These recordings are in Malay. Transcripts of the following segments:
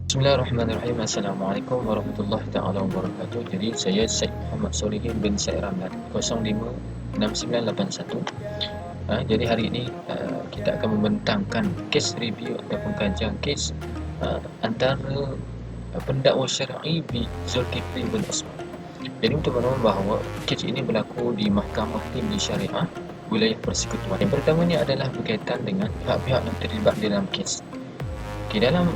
Bismillahirrahmanirrahim. Assalamualaikum warahmatullahi taala wabarakatuh. Jadi saya Syed Muhammad Solihin bin Syed Ramlan 056981. Jadi hari ini kita akan membentangkan kes review ataupun kajian kes antara pendakwa syar'i Zulkifli bin Osman. Jadi untuk menurut bahawa kes ini berlaku di Mahkamah Tinggi Syariah Wilayah Persekutuan. Yang pertamanya adalah berkaitan dengan pihak-pihak yang terlibat dalam kes. Di dalam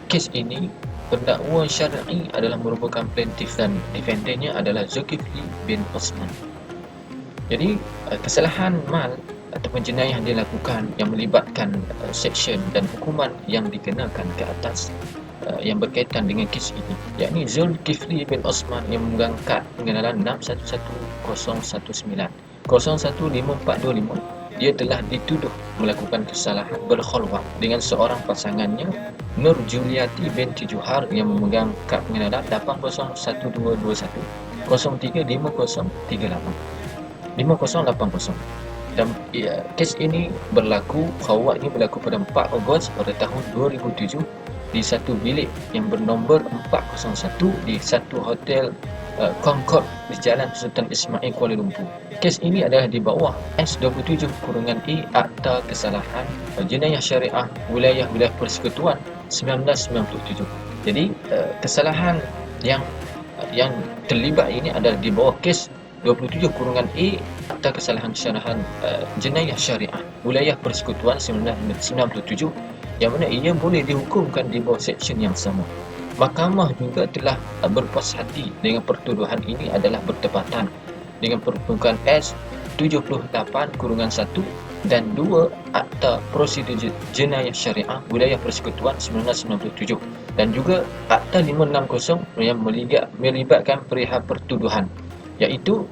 kes ini, pendakwa syar'i adalah merupakan plaintiff dan defendernya adalah Zulkifli bin Osman. Jadi kesalahan mal ataupun jenayah yang dilakukan yang melibatkan seksyen dan hukuman yang dikenakan ke atas yang berkaitan dengan kes ini, yakni Zulkifli bin Osman yang memegang kad pengenalan 611019 015425. Dia telah dituduh melakukan kesalahan berkhulwat dengan seorang pasangannya, Nur Juliati binti Johar, yang memegang kad pengenalan 801221 035038 dan kes ini berlaku, khulwat ini berlaku pada 4 Ogos pada tahun 2007 di satu bilik yang bernombor 401 di satu hotel Concord di Jalan Sultan Ismail, Kuala Lumpur. Kes ini adalah di bawah S27-E Akta Kesalahan Jenayah Syariah Wilayah Persekutuan 1997. Jadi kesalahan yang terlibat ini adalah di bawah kes 27-E Akta Kesalahan Jenayah Syariah Wilayah Persekutuan 1997, yang mana ia boleh dihukumkan di bawah seksyen yang sama. Mahkamah juga telah berpuas hati dengan pertuduhan ini adalah bertepatan dengan peruntukan S78-1 dan 2 Akta Prosedur Jenayah Syariah Wilayah Persekutuan 1997 dan juga Akta 560 yang melibatkan perihal pertuduhan, iaitu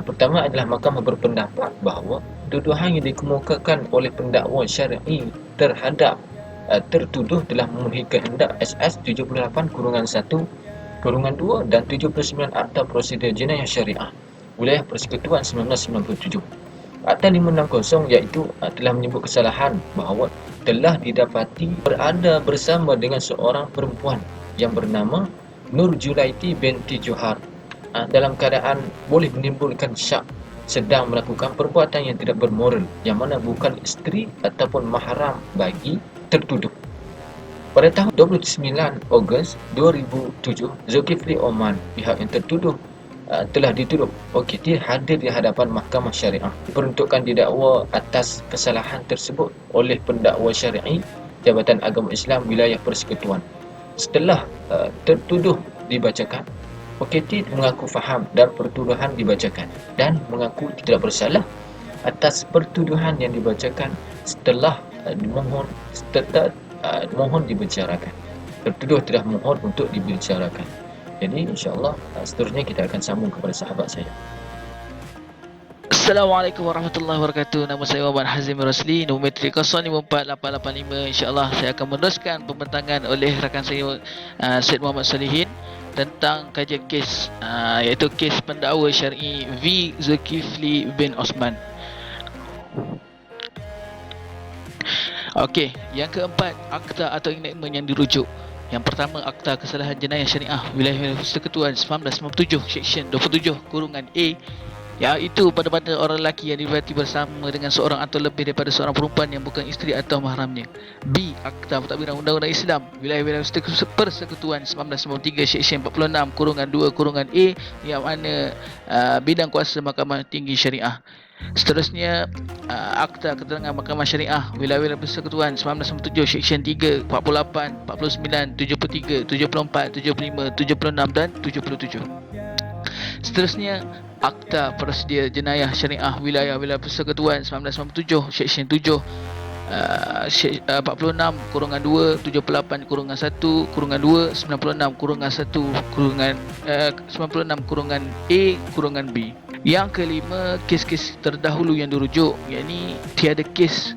pertama adalah mahkamah berpendapat bahawa tuduhan yang dikemukakan oleh pendakwa syar'i terhadap tertuduh telah memenuhi kehendak SS 78-1-2 dan 79 Akta Prosedur Jenayah Syariah Wilayah Persekutuan 1997. Akta 560 iaitu telah menyebut kesalahan bahawa telah didapati berada bersama dengan seorang perempuan yang bernama Nur Juliati binti Johar dalam keadaan boleh menimbulkan syak sedang melakukan perbuatan yang tidak bermoral, yang mana bukan isteri ataupun mahram bagi tertuduh. Pada tahun 29 Ogos 2007, Zulkifli Osman, pihak yang tertuduh, telah dituduh OKT hadir di hadapan Mahkamah Syariah. Diperuntukkan didakwa atas kesalahan tersebut oleh pendakwa syar'i Jabatan Agama Islam Wilayah Persekutuan. Setelah tertuduh dibacakan, OKT mengaku faham dan pertuduhan dibacakan dan mengaku tidak bersalah atas pertuduhan yang dibacakan setelah mohon dibicarakan. Tertuduh telah mohon untuk dibicarakan. Jadi insya-Allah seterusnya kita akan sambung kepada sahabat saya. Assalamualaikum warahmatullahi wabarakatuh. Nama saya Muhammad Hazim Rosli, nombor metrik 054885. InsyaAllah saya akan meneruskan pembentangan oleh rakan saya Syed Muhammad Solihin tentang kajian kes iaitu kes pendakwa syar'i V. Zulkifli bin Osman. Okey, yang keempat, akta atau enactment yang dirujuk. Yang pertama, Akta Kesalahan Jenayah Syariah Wilayah Persekutuan 1997 Seksyen 27-A, iaitu pada orang lelaki yang didapati bersama dengan seorang atau lebih daripada seorang perempuan yang bukan isteri atau mahramnya. B. Akta Pentadbiran Undang-Undang Islam Wilayah Persekutuan 1993 Seksyen 46-2-A, yang mana bidang kuasa Mahkamah Tinggi Syariah. Seterusnya, Akta Keterangan Mahkamah Syariah Wilayah Persekutuan 1997 Seksyen 3, 48, 49, 73, 74, 75, 76 dan 77. Seterusnya, Akta Prosedur Jenayah Syariah Wilayah Persekutuan 1997 Seksyen 7, 46-2, 78-1-2, 96-1-A-B. Yang kelima, kes-kes terdahulu yang dirujuk, yakni tiada kes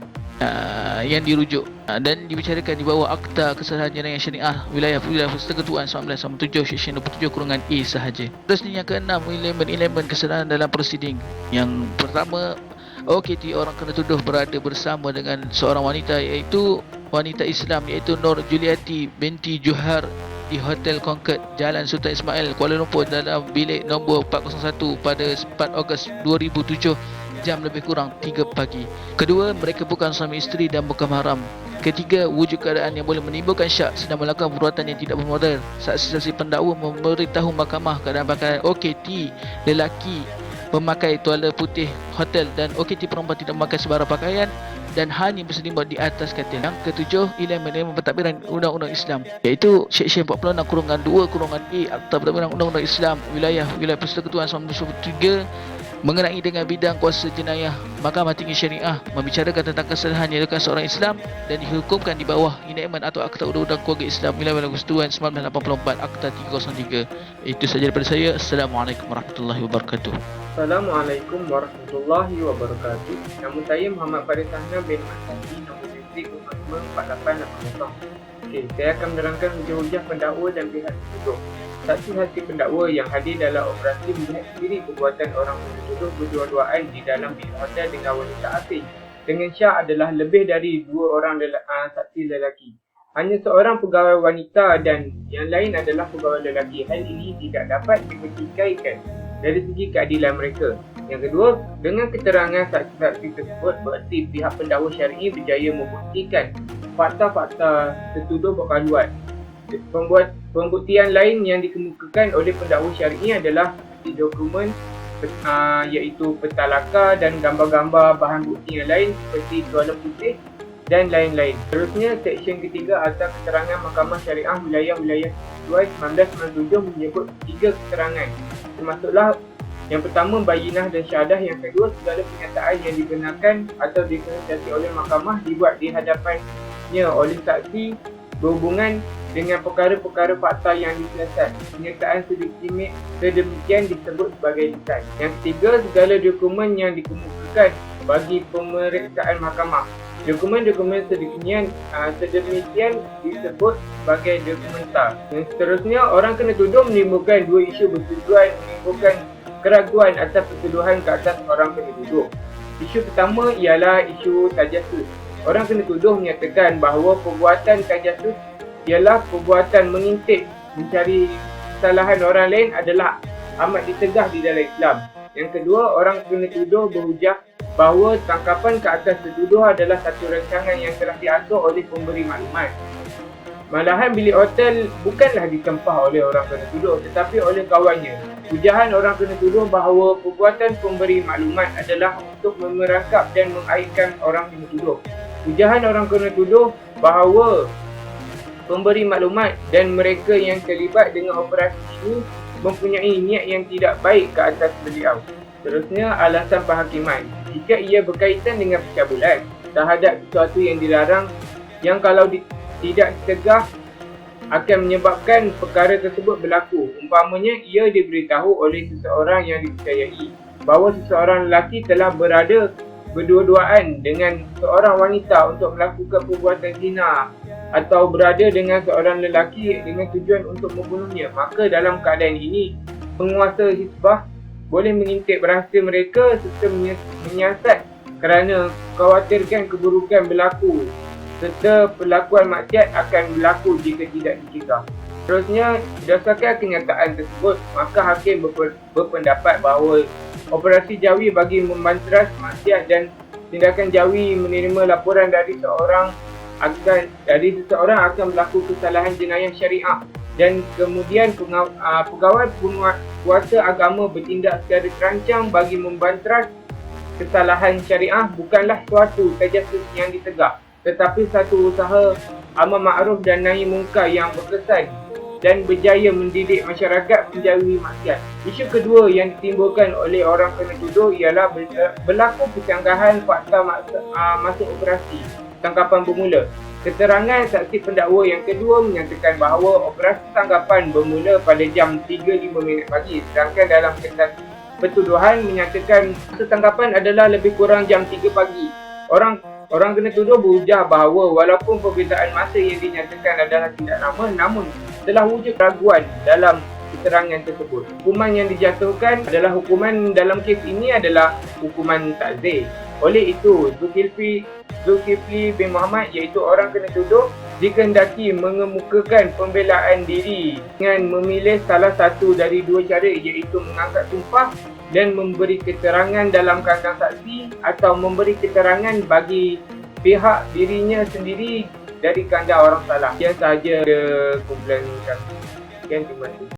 yang dirujuk dan dibicarakan di bawah Akta Kesalahan Jenayah Syariah Wilayah Persekutuan 1997 Seksyen 27-A sahaja. Terusnya yang keenam, elemen kesalahan dalam prosiding. Yang pertama, OKT orang kena tuduh berada bersama dengan seorang wanita, iaitu wanita Islam iaitu Nur Juliati binti Johar di Hotel Concord, Jalan Sultan Ismail, Kuala Lumpur dalam bilik nombor 401 pada 4 Ogos 2007 jam lebih kurang 3 pagi. Kedua, mereka bukan suami isteri dan bukan mahram. Ketiga, wujud keadaan yang boleh menimbulkan syak sedang melakukan perbuatan yang tidak bermodal. Saksi-saksi pendakwa memberitahu mahkamah keadaan pakaian OKT lelaki memakai tuala putih hotel dan OKT perempuan tidak memakai sebarang pakaian dan hanya berselimut di atas katil. Yang ketujuh, ialah menerima pentadbiran Undang-Undang Islam, iaitu Seksyen 46/2/A Akta Pentadbiran Undang-Undang Islam Wilayah Persekutuan 1993 mengenai dengan bidang kuasa jenayah. Mahkamah Tinggi Syariah membicarakan tentang kesalahan yang dilakukan seorang Islam dan dihukumkan di bawah enakmen atau Akta Undang-Undang Keluarga Islam Wilayah Persekutuan 1984 Akta 303. Itu sahaja daripada saya. Assalamualaikum warahmatullahi wabarakatuh. Assalamualaikum warahmatullahi wabarakatuh. Nama saya Muhammad Farid Sahna bin Masadi, nombor distrik 4880. Okey, saya akan menerangkan hujah-hujah pendakwa dan pihak tertuduh. Saksi-saksi pendakwa yang hadir dalam operasi melihat sendiri perbuatan orang tertuduh berdua-duaan di dalam bilik hotel dengan wanita asing. Dengan syak adalah lebih dari 2 orang saksi lelaki. Hanya seorang pegawai wanita dan yang lain adalah pegawai lelaki. Hal ini tidak dapat dipertikaikan dari segi keadilan mereka. Yang kedua, dengan keterangan saksi-saksi tersebut berarti pihak pendakwa syar'i berjaya membuktikan fakta-fakta tertuduh berkaluan. Pembuktian lain yang dikemukakan oleh pendakwa syar'i adalah di dokumen iaitu peta laka dan gambar-gambar bahan bukti yang lain seperti tuala putih dan lain-lain. Seterusnya, Seksyen ketiga Akta Keterangan Mahkamah Syariah Wilayah Persekutuan 1997 menyebut 3 keterangan. Termasuklah yang pertama, bayinah dan syahadah. Yang kedua, segala pernyataan yang dibenarkan atau dikehendaki oleh mahkamah dibuat di hadapannya oleh saksi berhubungan dengan perkara-perkara fakta yang disiasat. Pernyataan sedemikian disebut sebagai lisan. Yang ketiga, segala dokumen yang dikemukakan bagi pemeriksaan mahkamah. Dokumen-dokumen sedemikian disebut sebagai dokumenta. Dan seterusnya, orang kena tuduh menimbulkan 2 isu bertujuan menimbulkan keraguan atas pertuduhan ke atas orang kena tuduh. Isu pertama ialah isu tajasus. Orang kena tuduh menyatakan bahawa perbuatan tajasus ialah perbuatan mengintip, mencari kesalahan orang lain adalah amat ditegah di dalam Islam. Yang kedua, orang kena tuduh berhujah bahawa tangkapan ke atas tertuduh adalah satu rancangan yang telah diatur oleh pemberi maklumat. Malahan bilik hotel bukanlah ditempah oleh orang kena tuduh tetapi oleh kawannya. Hujahan orang kena tuduh bahawa perbuatan pemberi maklumat adalah untuk memerangkap dan mengaitkan orang kena tuduh. Hujahan orang kena tuduh bahawa pemberi maklumat dan mereka yang terlibat dengan operasi ini mempunyai niat yang tidak baik ke atas beliau. Seterusnya, alasan penghakiman. Jika ia berkaitan dengan pencabulan terhadap sesuatu yang dilarang yang kalau tidak ditegah akan menyebabkan perkara tersebut berlaku. Umpamanya, ia diberitahu oleh seseorang yang dipercayai bahawa seseorang lelaki telah berada berdua-duaan dengan seorang wanita untuk melakukan perbuatan zina atau berada dengan seorang lelaki dengan tujuan untuk membunuhnya. Maka dalam keadaan ini, penguasa hisbah boleh mengintip rahsia mereka serta menyiasat kerana khawatirkan keburukan berlaku serta perlakuan maksiat akan berlaku jika tidak dicegah. Seterusnya, berdasarkan kenyataan tersebut, maka hakim berpendapat bahawa operasi jawi bagi membanteras maksiat dan tindakan jawi menerima laporan dari seseorang akan berlaku kesalahan jenayah syariah dan kemudian pegawai penguasa agama bertindak secara terancang bagi membanteras kesalahan syariah bukanlah suatu tajasus yang ditegak tetapi satu usaha amar ma'ruf dan nahi munkar yang berkesan dan berjaya mendidik masyarakat menjauhi maksiat. Isu kedua yang ditimbulkan oleh orang kena tuduh ialah berlaku percanggahan fakta masa operasi tangkapan bermula. Keterangan saksi pendakwa yang kedua menyatakan bahawa operasi tangkapan bermula pada jam 3.05 pagi sedangkan dalam kertas pertuduhan menyatakan masa tangkapan adalah lebih kurang jam 3 pagi. Orang kena tuduh berhujah bahawa walaupun perbezaan masa yang dinyatakan adalah tidak lama, namun telah wujud keraguan dalam keterangan tersebut. Hukuman yang dijatuhkan adalah hukuman dalam kes ini adalah hukuman takzir. Oleh itu, Zulkifli bin Muhammad iaitu orang kena tuduh dikehendaki mengemukakan pembelaan diri dengan memilih salah satu dari dua cara, iaitu mengangkat sumpah dan memberi keterangan dalam kandang saksi atau memberi keterangan bagi pihak dirinya sendiri dari kandang orang salah. Sekian sahaja kumpulan kami. Sekian, terima kasih.